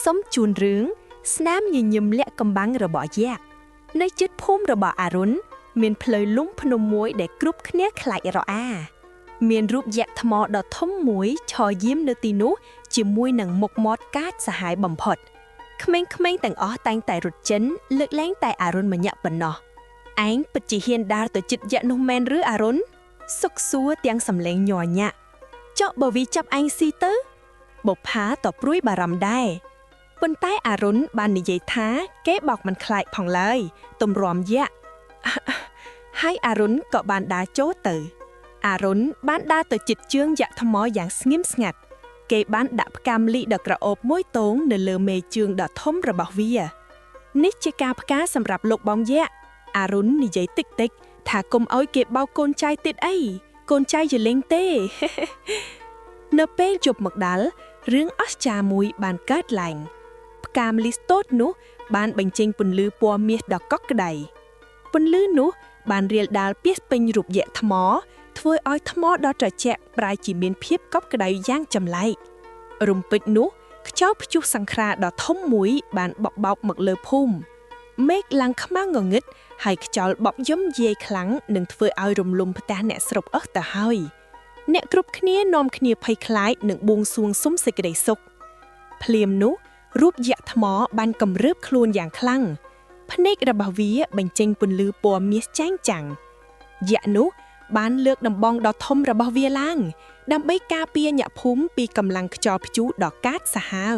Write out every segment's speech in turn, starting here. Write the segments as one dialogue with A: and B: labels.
A: សុំជូនរឿងស្នាមញញឹមលាក់កំបាំងរបស់យក្សនៅជិតភូមិរបស់អរុណមានផ្លូវលំភ្នំមួយដែលគ្រប់គ្នាខ្លាចរអាមានរូបយក្សថ្មដ៏ធំមួយឈរយាមនៅទីនោះជាមួយនឹងមុខមាត់កាចសាហាវបំផុតក្មេងៗទាំងអស់តែងតែរត់ចិនលើកលែងតែអរុណម្នាក់ប៉ុណ្ណោះឯងពិតជាហ៊ានដើរទៅជិតយក្សនោះមែនឬអរុណសុកសួរទាំងសំឡេងញ័រញាក់ចុះបើវាចាប់ឯងស៊ីទៅបុប្ផាក៏ព្រួយបារម្ភដែរប៉ុន្តែអរុណបាននិយាយថាគេបោកមិនខ្លាចផងឡើយទម្រាំយក្សហើយអរុណក៏បានដើរចូលទៅអរុណបានដើរទៅជិតជើងយក្សថ្មយ៉ាងស្ងៀមស្ងាត់គេបានដាក់ផ្កាម្លិះដ៏ក្រអូបមួយទងនៅលើមេជើងដ៏ធំរបស់វានេះជាការផ្កាសម្រាប់លោកបងយក្សអរុណនិយាយតិចៗថាកុំឲ្យគេបោកកូនចៅទៀតអីកូនចៅយលេងទេ នៅពេលជប់មកដល់រឿងអស្ចារ្យមួយបានកើតឡើងផ្កាម្លិះតូចនោះបានបញ្ចេញពន្លឺពណ៌មាសដ៏កក់ក្ដៅពន្លឺនោះបានរាលដាលពាសពេញរូបយក្សថ្មធ្វើឲ្យថ្មដ៏ត្រជាក់ប្រែជាមានភាពកប់ក្ដៅយ៉ាងចម្លែករំពេចនោះខ្យល់ព្យុះសង្ខ្រាដ៏ធំមួយបានបក់បោកមកលើភូមិមេឃឡើងខ្មៅងងឹតហើយខ្យល់បក់យំយាយខ្លាំងនឹងធ្វើឲ្យរំលំផ្ទះអ្នកស្រុកអស់ទៅហើយអ្នកគ្រប់គ្នានាំគ្នាភ័យខ្លាចនិងបួងសួងសុំសេចក្តីសុខភ្លាមនោះរូបយក្សថ្មបានកំរើបខ្លួនយ៉ាងខ្លាំងភ្នែករបស់វាបញ្ចេញពន្លឺពណ៌មាសចែងចាំងយក្សនោះបានលើកដំបងដ៏ធំរបស់វាឡើងដើម្បីការពារអ្នកភូមិពីកម្លាំងខ្យល់ព្យុះដ៏កាចសាហាវ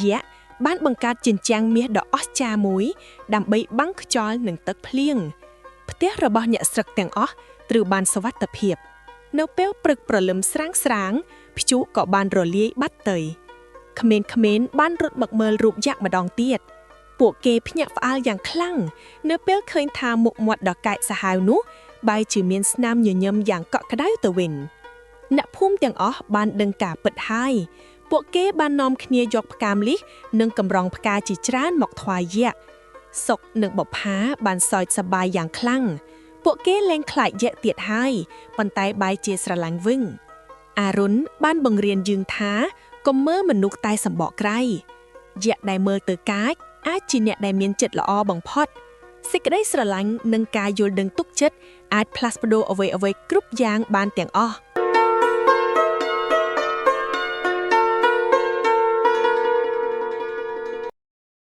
A: យក្សបានបង្កើតជញ្ជាំងមាសដ៏អស្ចារ្យមួយដើម្បីបាំងខ្យល់និងទឹកភ្លៀងផ្ទះរបស់អ្នកស្រុកទាំងអស់ត្រូវបានសុវត្ថិភាពនៅពេលព្រឹកព្រលឹមស្រាងៗព្យុះក៏បានរលាយបាត់ទៅក្មេងៗបានរត់មកមើលរូបយក្សម្ដងទៀតពួកគេភ្ញាក់ផ្អើលយ៉ាងខ្លាំងនៅពេលឃើញថាមុខមាត់ដ៏កាចសាហាវនោះបែរជាមានស្នាមញញឹមយ៉ាងកក់ក្ដៅទៅវិញអ្នកភូមិទាំងអស់បានដឹងការពិតហើយពួកគេបាននាំគ្នាយកផ្កាម្លិះនិងកម្រងផ្កាជាច្រើនមកថ្វាយយក្សសុកនិងបុប្ផាបានសើចសប្បាយយ៉ាងខ្លាំងពួកគេលែងខ្លាចយក្សទៀតហើយប៉ុន្តែបែរជាស្រឡាញ់វិញអរុណបានបង្រៀនយើងថាកុំមើលមនុស្សតែសម្បកក្រៃយក្សដែលមើលទៅកាចអាចជាអ្នកដែលមានចិត្តល្អបំផុតសេចក្តីស្រឡាញ់និងការយល់ដឹងទុកចិត្តអាចផ្លាស់ប្ដូរអ្វីៗគ្រប់យ៉ាងបានទាំងអស់